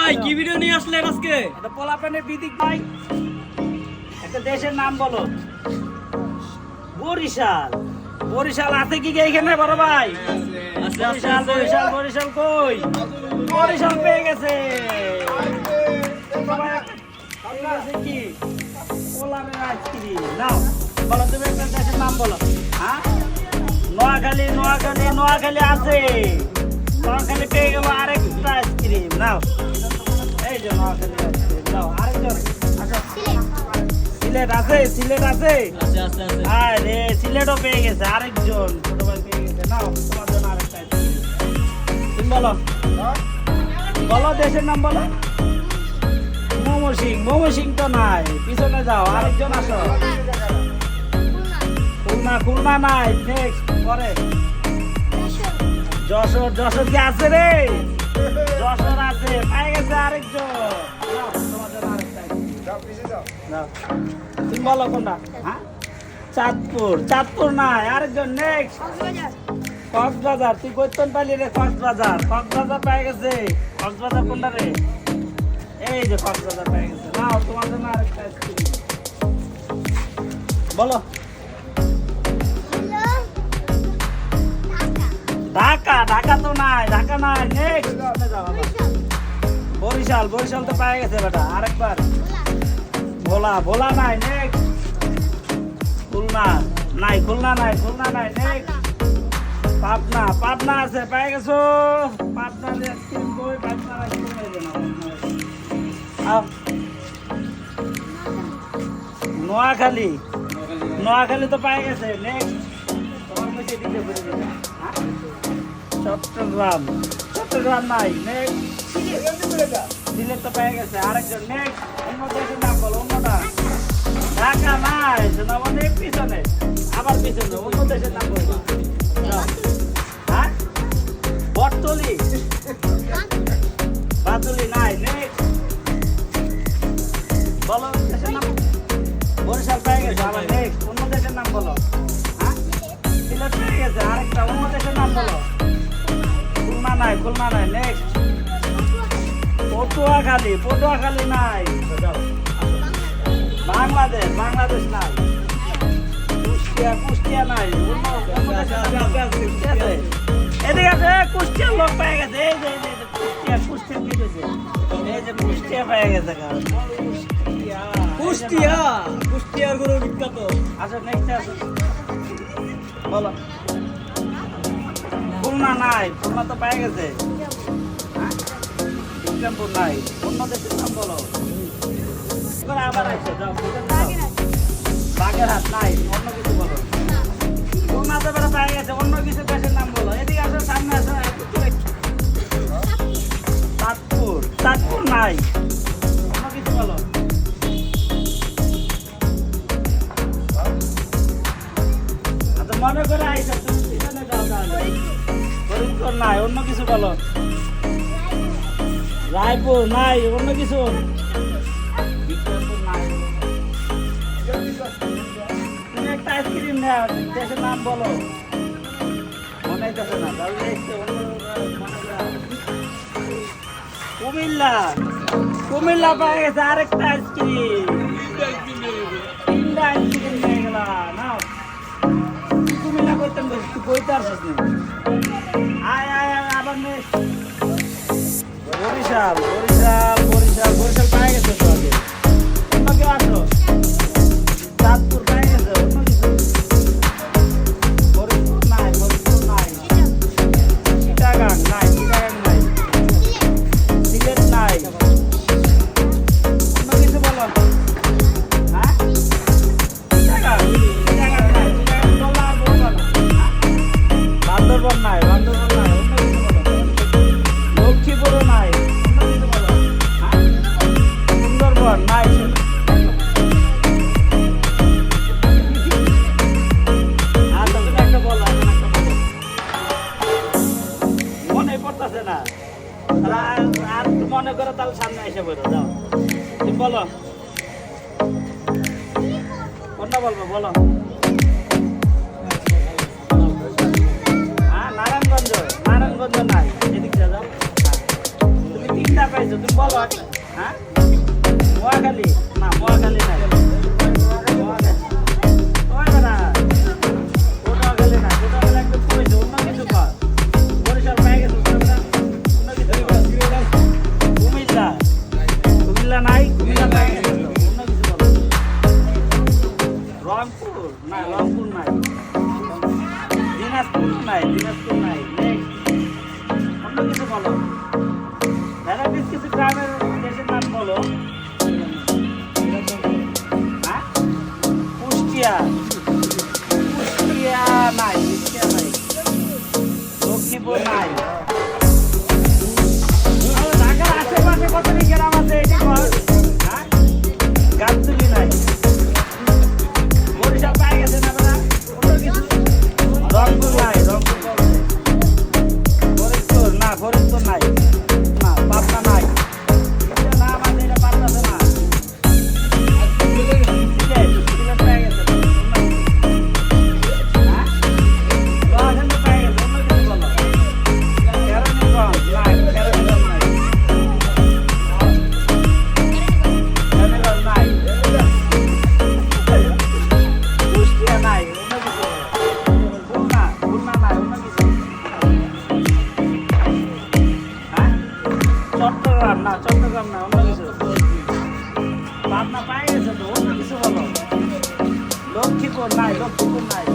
ভাই কি ভিডিও নিয়ে আসলেন আজকে? এটা পোলাপানের বিদিক ভাই, একটা দেশের নাম বলো। বরিশাল। বরিশাল আছে কি এখানে বড় ভাই? বরিশাল বরিশাল বরিশাল কই? বরিশাল পেয়ে গেছে কি? পোলাপানের আইসক্রিম নাও বলো, তুমি একটা দেশের নাম বলো। হ্যাঁ, নোয়াখালী নোয়াখালী নোয়াখালী আছে। নোয়াখালী পেয়ে গেল আরেকটা আইসক্রিম নাও। এই যে নোয়াখালী আইসক্রিম নাও। আরেকজন সিলেট আছে, সিলেট আছে। আরে সিলেটও পেয়ে গেছে আরেকজন, ছোট ভাই পেয়ে গেছে। নাও তোমার জন্য আরেকটা আইসক্রিম। তুমি বলো বলো দেশের নাম বলো। ময়মনসিং। ময়মনসিং তো নাই, পিছনে যাও, আরেকজন আসো। খুলনা। খুলনা নাই, নেক্সট পরে। যশোর। যশোর কি আছে রে? যশোর আছে, পেয়ে গেছে আরেকজন। নাও, তোমার জন্য আরেকটা নাও। তুমি বলো কোনটা? হ্যাঁ, চাঁদপুর। চাঁদপুর নাই, আরেকজন নেক্সট। কক্সবাজার। তুই কইতন পালি রে? কক্সবাজার। কক্সবাজার পেয়ে গেছে। কক্সবাজার কোনটা রে? এই যে কক্সবাজার পেয়ে গেছে। নাও তোমার জন্য আরেকটা আইসক্রিম। বলো ঢাকা। ঢাকা তো নাই, ঢাকা নাই, নেক্সট। বরিশাল। বরিশাল তো পেয়ে গেছে বেটা, আরেকবার। ভোলা। ভোলা নাই, নেক্সট। খুলনা নাই, খুলনা নাই, খুলনা নাই, নেক্সট। পাবনা। পাবনা আছে, পেয়ে গেছো। পাবনা আইসক্রিম কই? পাবনা আইসক্রিম হইবে না। নোয়াখালী। নোয়াখালী তো পেয়ে গেছে, নেক্সট। তোমার মধ্যে দিতে পারি। চট্টগ্রাম। চট্টগ্রাম নাই, নেক্সট। সিলেট তো পেয়ে গেছে আরেকজন, নেক্সট। অন্য দেশের নাম বলো, অন্যটা। ঢাকা নাই, অনেক পিছনে, আবার পিছনে। অন্য দেশের নাম বলবো। হ্যাঁ, বটতলি। বাতুলি নাই, নেক্সট। বলো দেশের নাম। বরিশাল পেয়ে গেছে, আবার নেক্সট। অন্য দেশের নাম বলো। হ্যাঁ, সিলেট পেয়ে গেছে আরেকটা। অন্য দেশের নাম বলো। খুলনা নাই, খুলনা নাই, নেক্সট। পটুয়াখালী। পটুয়াখালী নাই। বাংলাদেশ। বাংলাদেশ নাই। কুষ্টিয়া। কুষ্টিয়া নাই। এদিকে আছে, কুষ্টিয়ার লোক পেয়ে গেছে। এই যে কুষ্টিয়া। কুষ্টিয়া কি গেছে? এই যে কুষ্টিয়া পেয়ে গেছে। কুষ্টিয়া। কুষ্টিয়ার গরু বিখ্যাত। আচ্ছা নেক্সট আসো, বলো। খুলনা নাই। খুলনা তো পেয়ে গেছে। ইসলামপুর নাই। অন্য দেশের নাম বলো। আবার আছে, যাও। বাগেরহাট নাই। অন্য কিছু বলো। খুলনা তো বেড়া পেয়ে গেছে। অন্য কিছু দেশের নাম বলো। এদিকে আসো, সামনে আসো। চাঁদপুর। চাঁদপুর নাই। অন্য কিছু বলো। আচ্ছা মনে করে আইসা, তুমি পিছনে যাও তাহলে। ফরিদপুর নাই। অন্য কিছু বলো। রায়পুর নাই। অন্য কিছু। তুমি একটা আইসক্রিম নাও, দেশের নাম বলো। মনে হইতেছে না, তাহলে কুমিল্লা। কুমিল্লা পেয়ে গেছে আরেকটা আইসক্রিম। তিনটা আইসক্রিম নিয়ে গেলা। নাও, কুমিল্লা কইতাম তুই কইতে আসছিস না। আয় আয় আয়, আবার নেক্সট। বরিশাল। বরিশাল। বরিশাল। বরিশাল পেয়ে গেছে তো আগে। অন্য কেউ আসো। চাঁদপুর পেয়ে গেছে। অন্য কিছু। ফরিদপুর নাই। ফরিদপুর নাই। চিটাগাং নাই। চিটাগাং নাই। সিলেট নাই। অন্য কিছু বলো। হ্যাঁ, চিটাগাং। চিটাগাং নাই। চিটাগাং বললা আর বলবা না। বান্দরবান নাই। বান্দরবান নাই। অন্য কিছু বলো। লক্ষ্মীপুরও নাই। অন্য কিছু বলো। হ্যাঁ, সুন্দরবন নাই। আচ্ছা তুমি একটা বলো। মনে পড়তেছে না, আর মনে করো তাহলে সামনে এসে বলো। যাও, তুমি বলো কোনটা বলবো। বলো। হ্যাঁ, নারায়ণগঞ্জ। নারায়ণগঞ্জ নাই। এদিক যাও। তুমি তিনটা পাইছো তুমি বলো একটা। হ্যাঁ মহাখালী না মহাখালী নাই মহাখালী। ওই বেটা মহাখালী না মহাখালী একদম কইছো অন্য কিছু কর বরিশাল পাই গেছো অন্য কিছু কর। কুমিল্লা কুমিল্লা নাই কুমিল্লা পাই গেছো অন্য কিছু বলো। রংপুর না রংপুর নাই দিনাজপুর নাই দিনাজপুর নাই অন্য কিছু বলো। ভ্যারাইটিস কিছু গ্রামের দেশের নাম বলো। হ্যাঁ কুষ্টিয়া কুষ্টিয়া নাই কুষ্টিয়া নাই লক্ষ্মীপুর নাই। ঢাকার আশেপাশে কতটি গ্রাম আছে এটি বল। হ্যাঁ গাবতলী নাই বরিশাল পাই গেছে না আপনারা অন্য কিছু। রংপুর নাই রংপুর ফরিদপুর না ফরিদপুর নাই না পাবনা নাই না আমাদের এটা পাবনাতে না। সিলেট পাই গেছে হ্যাঁ ওখানে পাই গেছে অন্য কিছু বলো। কেরানীগঞ্জ নাই কেরানীগঞ্জ নাই কেরানীগঞ্জ নাই কুষ্টিয়া নাই অন্য কিছু। খুলনা খুলনা নাই অন্য কিছু। হ্যাঁ চট্টগ্রাম না চট্টগ্রাম না অন্য কিছু। পাবনা পাই গেছে তো অন্য কিছু বলো। লক্ষ্মীপুর নাই লক্ষ্মীপুর নাই।